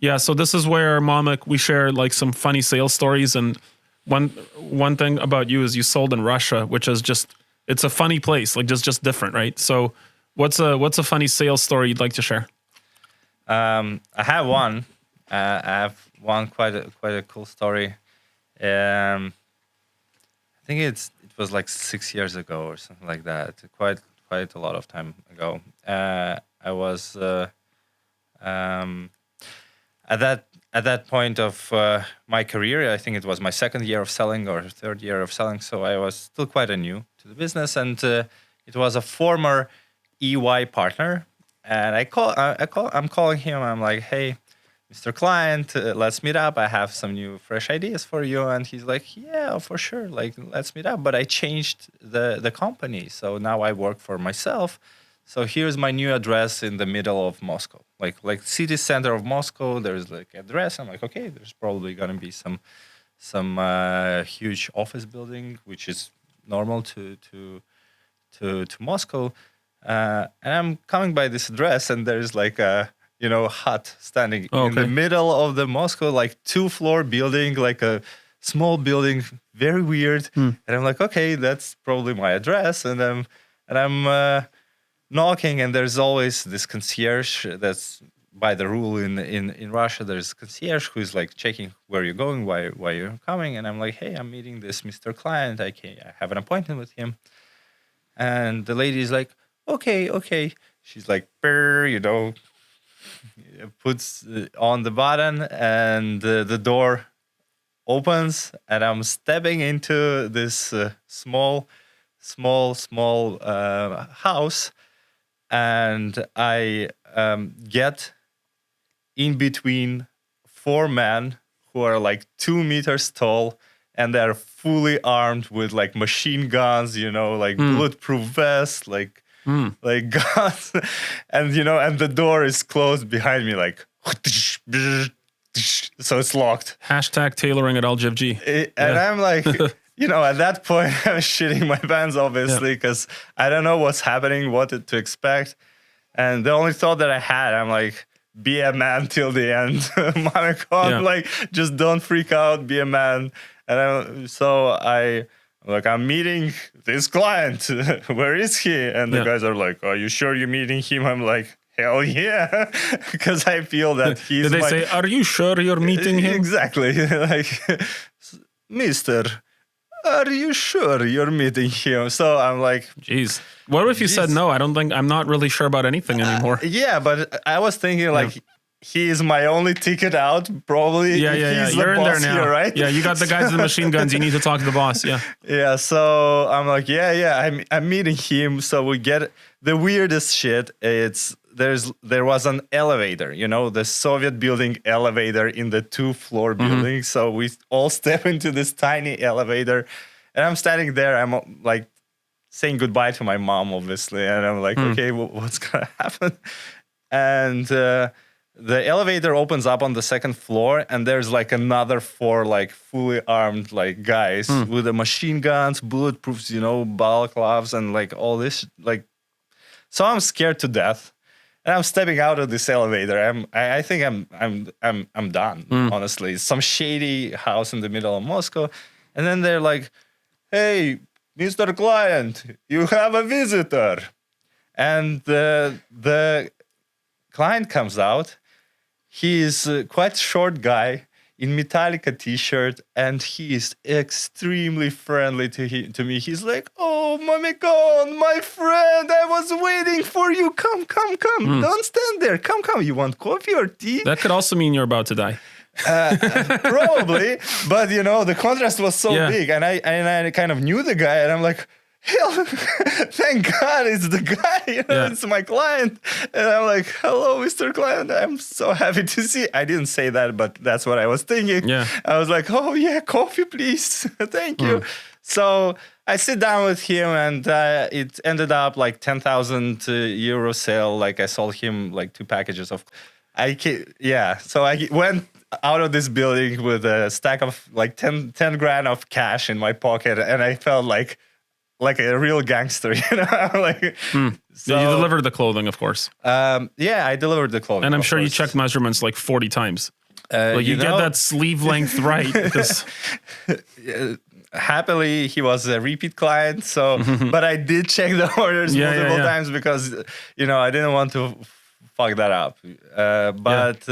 Yeah, so this is where Mamek, we share like some funny sales stories, and one thing about you is you sold in Russia, which is just, it's a funny place, like just different, right? So what's a funny sales story you'd like to share? I have one. I have one quite a cool story. I think it was like 6 years ago or something like that. Quite a lot of time ago. I was at that point of my career. I think it was my second year of selling or third year of selling. So I was still quite new to the business, and it was a former EY partner. And I'm calling him. I'm like, hey, Mr. Client, let's meet up. I have some new fresh ideas for you. And he's like, yeah, for sure. Like, let's meet up. But I changed the company. So now I work for myself. So here's my new address in the middle of Moscow, like city center of Moscow. There's like address. I'm like, okay, there's probably going to be some huge office building, which is normal to Moscow. And I'm coming by this address, and there's like a hut standing in the middle of the Moscow, like 2-floor building, like a small building, very weird. And I'm like, okay, that's probably my address. And I'm knocking, and there's always this concierge. That's by the rule in Russia. There's a concierge who's like checking where you're going, why you're coming. And I'm like, hey, I'm meeting this Mr. Client. I have an appointment with him. And the lady is like, okay. She's like, puts on the button, and the door opens, and I'm stepping into this small house, and I get in between 4 men who are like 2 meters tall, and they're fully armed with like machine guns, like bulletproof vests, like guns, and the door is closed behind me, like, so it's locked. Hashtag tailoring at LGFG. And I'm like, at that point, I'm shitting my pants, obviously, because I don't know what's happening, what to expect. And the only thought that I had, I'm like, be a man till the end. Mamek, like, just don't freak out, be a man. And I'm meeting this client. Where is he? And the guys are like, are you sure you're meeting him? I'm like, hell yeah. Because I feel that he's Did they say, are you sure you're meeting him? Exactly. Like, mister, are you sure you're meeting him? So I'm like, jeez. What if you said no? I'm not really sure about anything anymore. Yeah, but I was thinking like, he is my only ticket out, probably. Yeah. He's You're the in there boss now, here, right? Yeah, you got the guys with the machine guns. You need to talk to the boss. Yeah. Yeah. So I'm like, I'm meeting him. So we get the weirdest shit. There was an elevator, the Soviet building elevator in the 2-floor building. So we all step into this tiny elevator, and I'm standing there. I'm like saying goodbye to my mom, obviously, and I'm like, okay, what's gonna happen? And the elevator opens up on the 2nd floor, and there's like another 4 like fully armed like guys with the machine guns, bulletproofs, balaclavas, and like all this like. So I'm scared to death, and I'm stepping out of this elevator. I think I'm done. Honestly, it's some shady house in the middle of Moscow, and then they're like, "Hey, Mr. Client, you have a visitor," and the client comes out. He is quite a short guy in Metallica t-shirt, and he is extremely friendly to me. He's like, oh, Mamikon, my friend, I was waiting for you. Come. Don't stand there. Come. You want coffee or tea? That could also mean you're about to die. Probably, but the contrast was so big, and I kind of knew the guy, and I'm like, hell, thank God it's the guy, it's my client. And I'm like, hello, Mr. Client, I'm so happy to see you. I didn't say that, but that's what I was thinking. Yeah. I was like, oh yeah, coffee, please. Thank you. So I sit down with him, and it ended up like 10,000 euro sale. Like I sold him like 2 packages of, So I went out of this building with a stack of like 10 grand of cash in my pocket, and I felt like a real gangster, like. So, you delivered the clothing, of course. I delivered the clothing. And I'm sure you checked measurements like 40 times. Well, you get know, that sleeve length right. Because, happily he was a repeat client, so but I did check the orders multiple times because I didn't want to fuck that up. But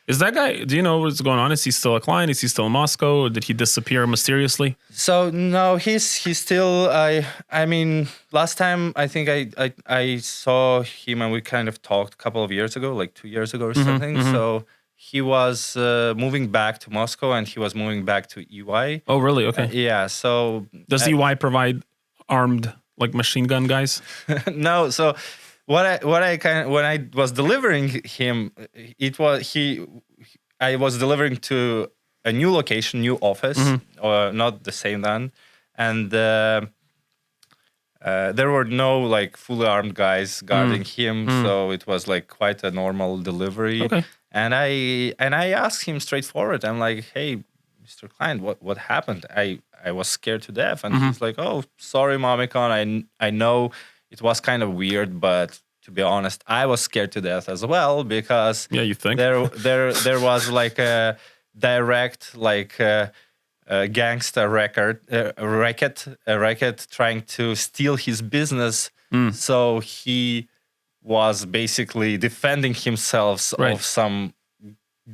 is that guy? Do you know what's going on? Is he still a client? Is he still in Moscow? Or did he disappear mysteriously? so no, he's still. I mean, last time I think I saw him and we kind of talked a couple of years ago, like 2 years ago or something. So he was moving back to Moscow and he was moving back to EY. Oh, really? Okay. Yeah. So does EY provide armed like machine gun guys? No. So when I was delivering him, I was delivering to a new location, new office, or not the same then, and there were no like fully armed guys guarding him, so it was like quite a normal delivery. Okay. And I asked him straightforward. I'm like, hey, Mr. Client, what happened? I was scared to death, and he's like, oh, sorry, Momicon. I know it was kind of weird, but to be honest, I was scared to death as well because you think there was like a direct like gangster racket trying to steal his business. So he was basically defending himself of some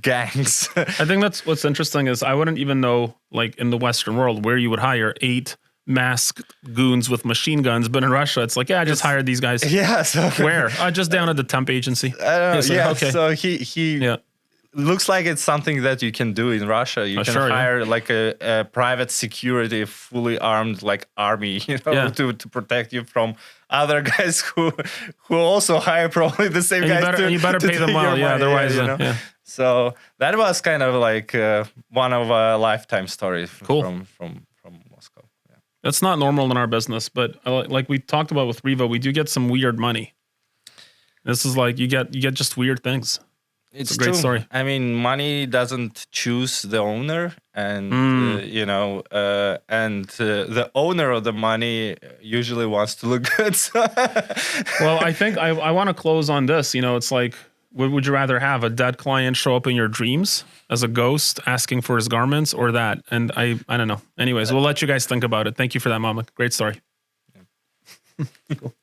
gangs. I think that's what's interesting is I wouldn't even know like in the Western world where you would hire 8 masked goons with machine guns, but in Russia it's like, I just hired these guys. Yeah. So where? Just down at the temp agency. I don't know. So, yeah. Okay. So he looks like it's something that you can do in Russia. You can hire like a private security, fully armed like army, to protect you from other guys who also hire probably the same guys. You better pay them well, otherwise. So that was kind of like one of a lifetime stories from Moscow. Yeah. That's not normal in our business, but like we talked about with Riva, we do get some weird money. This is like you get just weird things. It's a great story. I mean, money doesn't choose the owner, and the owner of the money usually wants to look good. So well, I think I want to close on this. It's like, would you rather have a dead client show up in your dreams as a ghost asking for his garments, or that? And I don't know. Anyways, we'll let you guys think about it. Thank you for that, Mama. Great story. Yeah. Cool.